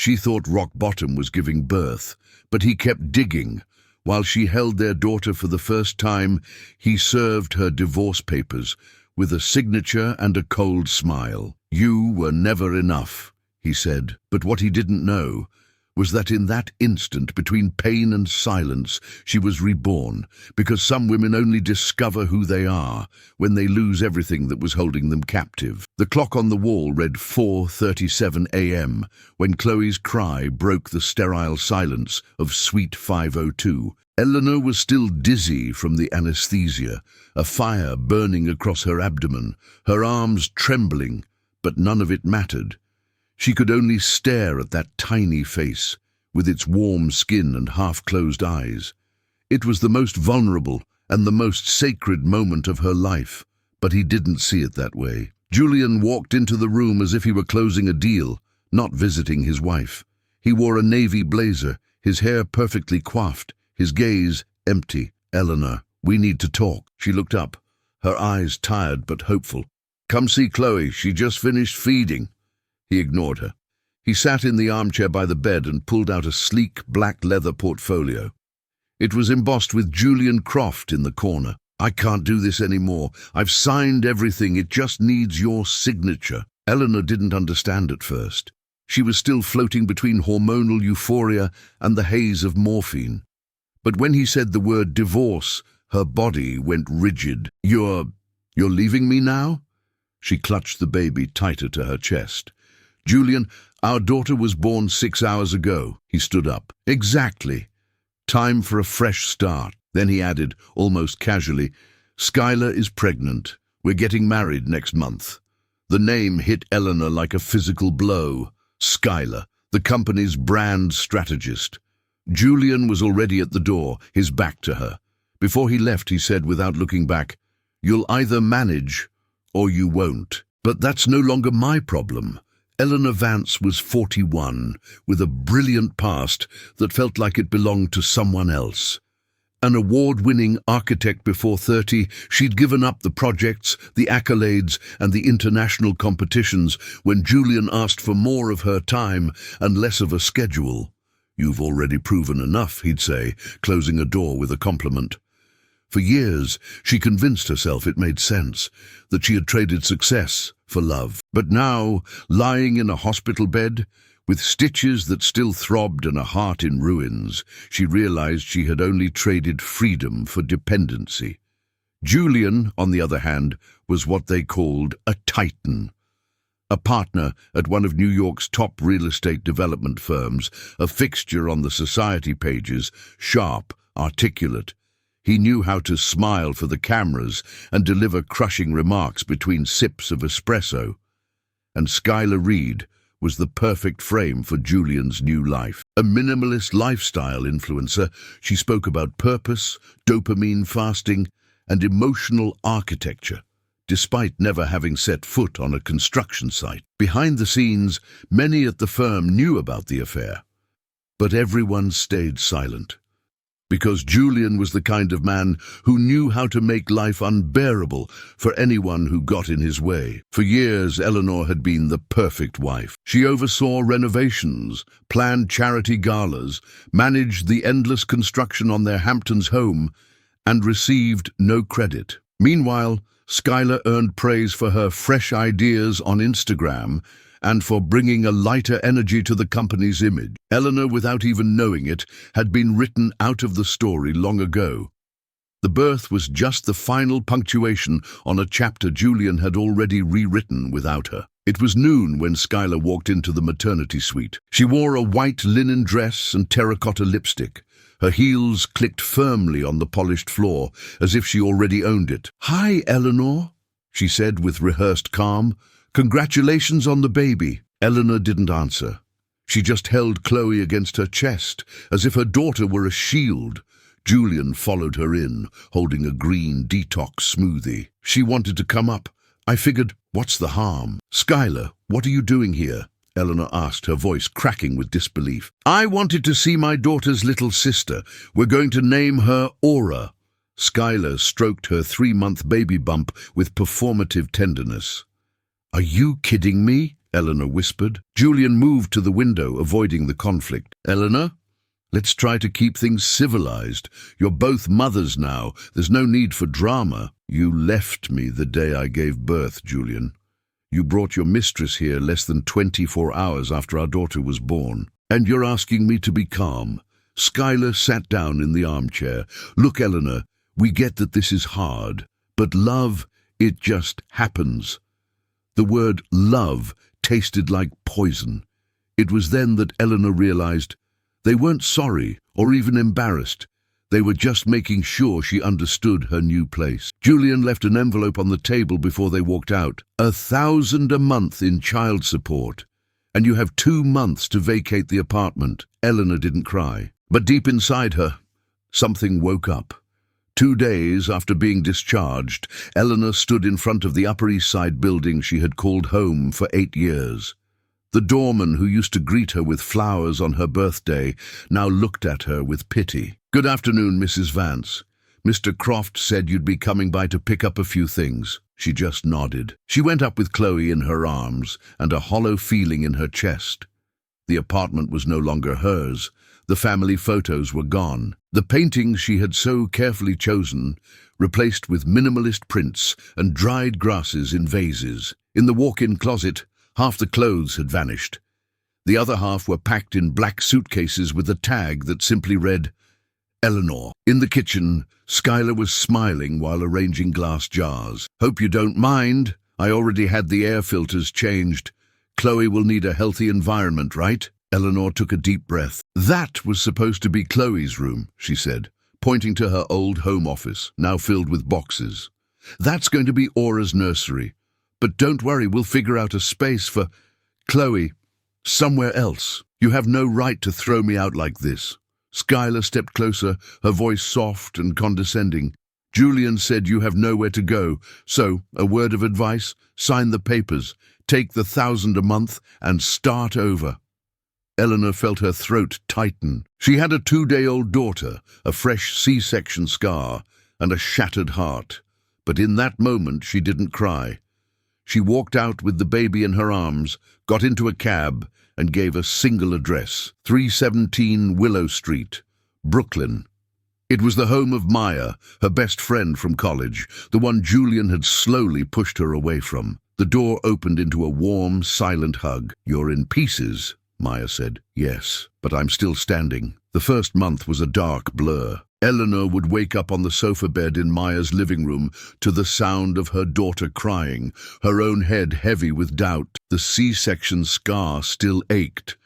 She thought rock bottom was giving birth, but he kept digging. While she held their daughter for the first time, he served her divorce papers with a signature and a cold smile. "You were never enough," he said, but what he didn't know was that in that instant between pain and silence, she was reborn, because some women only discover who they are when they lose everything that was holding them captive. The clock on the wall read 4:37 a.m. when Chloe's cry broke the sterile silence of Suite 502. Eleanor was still dizzy from the anesthesia, a fire burning across her abdomen, her arms trembling, but none of it mattered. She could only stare at that tiny face, with its warm skin and half-closed eyes. It was the most vulnerable and the most sacred moment of her life, but he didn't see it that way. Julian walked into the room as if he were closing a deal, not visiting his wife. He wore a navy blazer, his hair perfectly coiffed, his gaze empty. "Eleanor, we need to talk." She looked up, her eyes tired but hopeful. "Come see Chloe, she just finished feeding." He ignored her. He sat in the armchair by the bed and pulled out a sleek black leather portfolio. It was embossed with Julian Croft in the corner. "I can't do this anymore. I've signed everything. It just needs your signature." Eleanor didn't understand at first. She was still floating between hormonal euphoria and the haze of morphine. But when he said the word divorce, her body went rigid. You're leaving me now?" She clutched the baby tighter to her chest. "Julian, our daughter was born 6 hours ago." He stood up. "Exactly. Time for a fresh start." Then he added, almost casually, "Skylar is pregnant. We're getting married next month." The name hit Eleanor like a physical blow. Skylar, the company's brand strategist. Julian was already at the door, his back to her. Before he left, he said without looking back, "You'll either manage or you won't. But that's no longer my problem." Eleanor Vance was 41, with a brilliant past that felt like it belonged to someone else. An award-winning architect before 30, she'd given up the projects, the accolades, and the international competitions when Julian asked for more of her time and less of a schedule. "You've already proven enough," he'd say, closing a door with a compliment. For years, she convinced herself it made sense, that she had traded success for love. But now, lying in a hospital bed, with stitches that still throbbed and a heart in ruins, she realized she had only traded freedom for dependency. Julian, on the other hand, was what they called a titan. A partner at one of New York's top real estate development firms, a fixture on the society pages, sharp, articulate. He knew how to smile for the cameras and deliver crushing remarks between sips of espresso. And Skylar Reid was the perfect frame for Julian's new life. A minimalist lifestyle influencer, she spoke about purpose, dopamine fasting, and emotional architecture, despite never having set foot on a construction site. Behind the scenes, many at the firm knew about the affair, but everyone stayed silent. Because Julian was the kind of man who knew how to make life unbearable for anyone who got in his way. For years, Eleanor had been the perfect wife. She oversaw renovations, planned charity galas, managed the endless construction on their Hamptons home, and received no credit. Meanwhile, Skylar earned praise for her fresh ideas on Instagram and for bringing a lighter energy to the company's image. Eleanor, without even knowing it, had been written out of the story long ago. The birth was just the final punctuation on a chapter Julian had already rewritten without her. It was noon when Skylar walked into the maternity suite. She wore a white linen dress and terracotta lipstick. Her heels clicked firmly on the polished floor, as if she already owned it. "Hi, Eleanor," she said with rehearsed calm. "Congratulations on the baby." Eleanor didn't answer. She just held Chloe against her chest, as if her daughter were a shield. Julian followed her in, holding a green detox smoothie. She wanted to come up. I figured, what's the harm? "Skylar, what are you doing here?" Eleanor asked, her voice cracking with disbelief. "I wanted to see my daughter's little sister. We're going to name her Aura." Skylar stroked her 3-month baby bump with performative tenderness. "Are you kidding me?" Eleanor whispered. Julian moved to the window, avoiding the conflict. Eleanor, let's try to keep things civilized. You're both mothers now. There's no need for drama. You left me the day I gave birth, Julian. You brought your mistress here less than 24 hours after our daughter was born. And you're asking me to be calm. Skylar sat down in the armchair. Look, Eleanor, we get that this is hard, but love, it just happens. The word love tasted like poison. It was then that Eleanor realized they weren't sorry or even embarrassed. They were just making sure she understood her new place. Julian left an envelope on the table before they walked out. $1,000 a month in child support. And you have 2 months to vacate the apartment. Eleanor didn't cry. But deep inside her, something woke up. 2 days after being discharged, Eleanor stood in front of the Upper East Side building she had called home for 8 years. The doorman who used to greet her with flowers on her birthday now looked at her with pity. Good afternoon, Mrs. Vance. Mr. Croft said you'd be coming by to pick up a few things. She just nodded. She went up with Chloe in her arms and a hollow feeling in her chest. The apartment was no longer hers. The family photos were gone. The paintings she had so carefully chosen, replaced with minimalist prints and dried grasses in vases. In the walk-in closet, half the clothes had vanished. The other half were packed in black suitcases with a tag that simply read, Eleanor. In the kitchen, Skylar was smiling while arranging glass jars. Hope you don't mind. I already had the air filters changed. Chloe will need a healthy environment, right? Eleanor took a deep breath. That was supposed to be Chloe's room, she said, pointing to her old home office, now filled with boxes. That's going to be Aura's nursery. But don't worry, we'll figure out a space for Chloe somewhere else. You have no right to throw me out like this. Skylar stepped closer, her voice soft and condescending. Julian said you have nowhere to go, so, a word of advice, sign the papers, take the $1,000 a month, and start over. Eleanor felt her throat tighten. She had a 2-day-old daughter, a fresh C-section scar, and a shattered heart. But in that moment she didn't cry. She walked out with the baby in her arms, got into a cab, and gave a single address, 317 Willow Street, Brooklyn. It was the home of Maya, her best friend from college, the one Julian had slowly pushed her away from. The door opened into a warm, silent hug. You're in pieces, Maya said. Yes, but I'm still standing. The first month was a dark blur. Eleanor would wake up on the sofa bed in Maya's living room to the sound of her daughter crying, her own head heavy with doubt. The C-section scar still ached,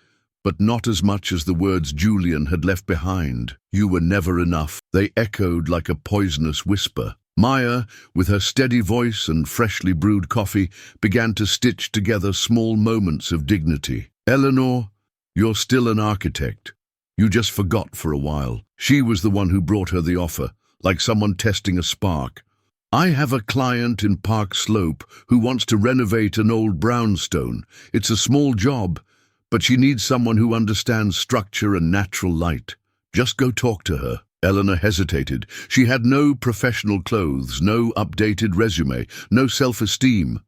but not as much as the words Julian had left behind. You were never enough. They echoed like a poisonous whisper. Maya, with her steady voice and freshly brewed coffee, began to stitch together small moments of dignity. Eleanor, you're still an architect. You just forgot for a while. She was the one who brought her the offer, like someone testing a spark. I have a client in Park Slope who wants to renovate an old brownstone. It's a small job, but she needs someone who understands structure and natural light. Just go talk to her. Eleanor hesitated. She had no professional clothes, no updated resume, no self-esteem.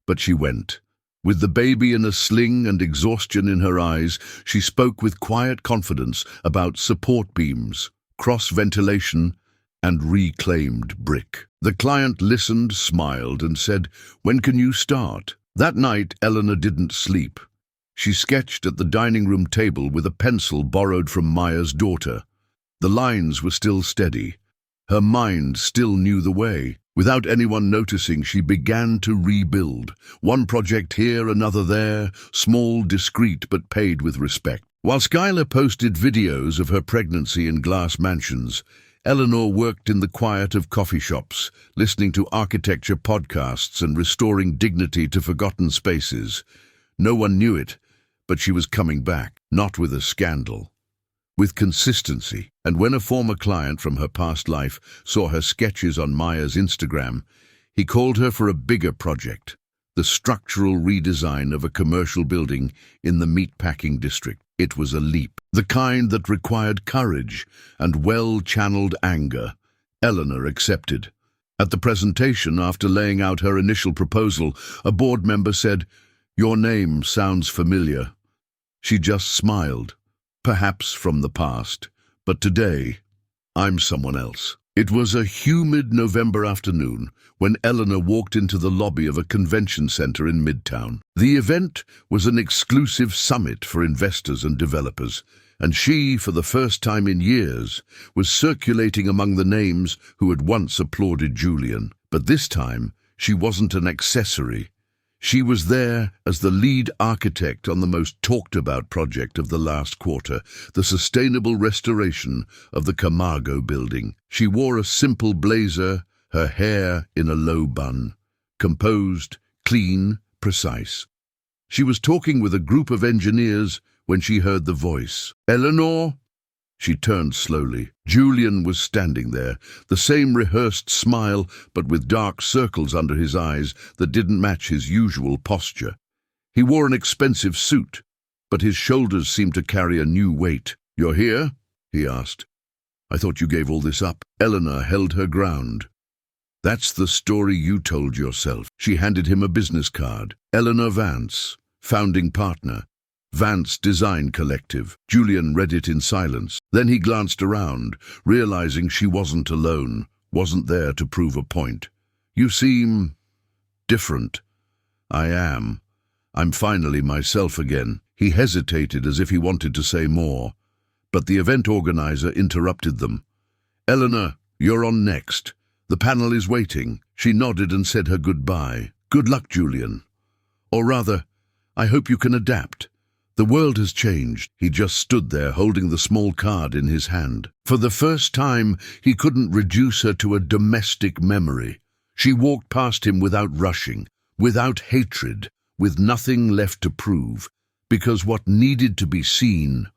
But she went. With the baby in a sling and exhaustion in her eyes, she spoke with quiet confidence about support beams, cross-ventilation, and reclaimed brick. The client listened, smiled, and said, "When can you start?" That night, Eleanor didn't sleep. She sketched at the dining room table with a pencil borrowed from Maya's daughter. The lines were still steady. Her mind still knew the way. Without anyone noticing, she began to rebuild. One project here, another there, small, discreet, but paid with respect. While Skylar posted videos of her pregnancy in glass mansions, Eleanor worked in the quiet of coffee shops, listening to architecture podcasts and restoring dignity to forgotten spaces. No one knew it, but she was coming back, not with a scandal, with consistency. And when a former client from her past life saw her sketches on Maya's Instagram, he called her for a bigger project, the structural redesign of a commercial building in the meatpacking district. It was a leap, the kind that required courage and well-channeled anger. Eleanor accepted. At the presentation, after laying out her initial proposal, a board member said, Your name sounds familiar. She just smiled, perhaps from the past, but today, I'm someone else. It was a humid November afternoon when Eleanor walked into the lobby of a convention center in Midtown. The event was an exclusive summit for investors and developers, and she, for the first time in years, was circulating among the names who had once applauded Julian. But this time, she wasn't an accessory. She was there as the lead architect on the most talked-about project of the last quarter, the sustainable restoration of the Camargo building. She wore a simple blazer, her hair in a low bun, composed, clean, precise. She was talking with a group of engineers when she heard the voice. "Eleanor?" She turned slowly. Julian was standing there, the same rehearsed smile, but with dark circles under his eyes that didn't match his usual posture. He wore an expensive suit, but his shoulders seemed to carry a new weight. "You're here?" he asked. "I thought you gave all this up." Eleanor held her ground. "That's the story you told yourself." She handed him a business card. "Eleanor Vance, founding partner, Vance Design Collective." Julian read it in silence. Then he glanced around, realizing she wasn't alone, wasn't there to prove a point. "You seem different." "I am. I'm finally myself again." He hesitated as if he wanted to say more, but the event organizer interrupted them. "Eleanor, you're on next. The panel is waiting." She nodded and said her goodbye. "Good luck, Julian. Or rather, I hope you can adapt. The world has changed." He just stood there holding the small card in his hand. For the first time, he couldn't reduce her to a domestic memory. She walked past him without rushing, without hatred, with nothing left to prove, because what needed to be seen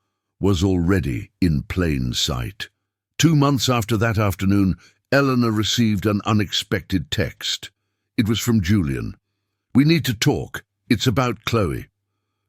was already in plain sight. 2 months after that afternoon, Eleanor received an unexpected text. It was from Julian. "We need to talk. It's about Chloe."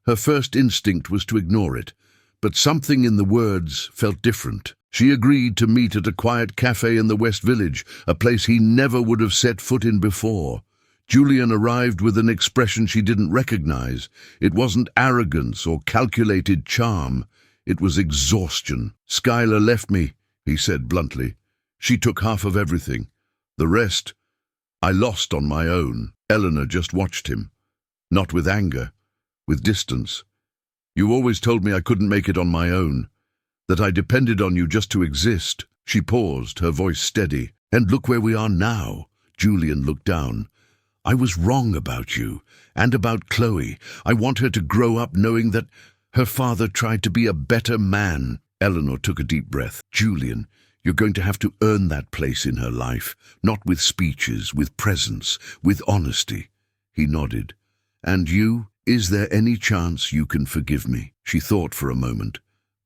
Her first instinct was to ignore it, but something in the words felt different. She agreed to meet at a quiet cafe in the West Village, a place he never would have set foot in before. Julian arrived with an expression she didn't recognize. It wasn't arrogance or calculated charm. It was exhaustion. "Skylar left me," he said bluntly. "She took half of everything. The rest, I lost on my own." Eleanor just watched him, not with anger, with distance. "You always told me I couldn't make it on my own, that I depended on you just to exist." She paused, her voice steady. "And look where we are now." Julian looked down. "I was wrong about you, and about Chloe. I want her to grow up knowing that her father tried to be a better man." Eleanor took a deep breath. "Julian, you're going to have to earn that place in her life, not with speeches, with presence, with honesty." He nodded. "And you? Is there any chance you can forgive me?" She thought for a moment,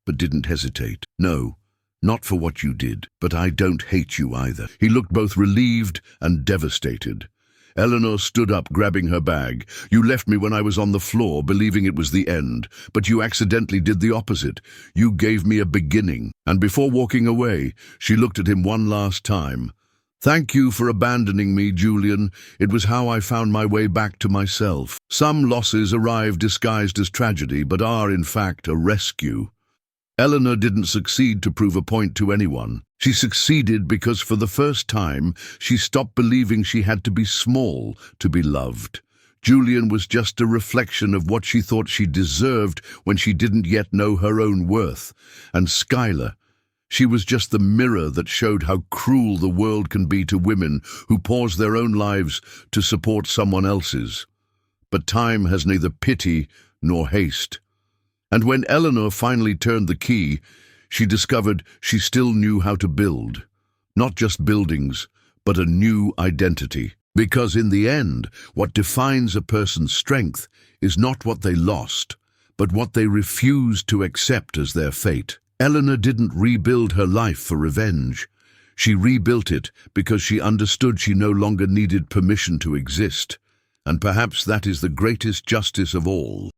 but didn't hesitate. "No, not for what you did, but I don't hate you either." He looked both relieved and devastated. Eleanor stood up, grabbing her bag. "You left me when I was on the floor, believing it was the end, but you accidentally did the opposite. You gave me a beginning." And before walking away, she looked at him one last time. "Thank you for abandoning me, Julian. It was how I found my way back to myself." Some losses arrive disguised as tragedy, but are, in fact, a rescue. Eleanor didn't succeed to prove a point to anyone. She succeeded because for the first time, she stopped believing she had to be small to be loved. Julian was just a reflection of what she thought she deserved when she didn't yet know her own worth. And Skylar, she was just the mirror that showed how cruel the world can be to women who pause their own lives to support someone else's. But time has neither pity nor haste. And when Eleanor finally turned the key, she discovered she still knew how to build. Not just buildings, but a new identity. Because in the end, what defines a person's strength is not what they lost, but what they refused to accept as their fate. Eleanor didn't rebuild her life for revenge. She rebuilt it because she understood she no longer needed permission to exist. And perhaps that is the greatest justice of all.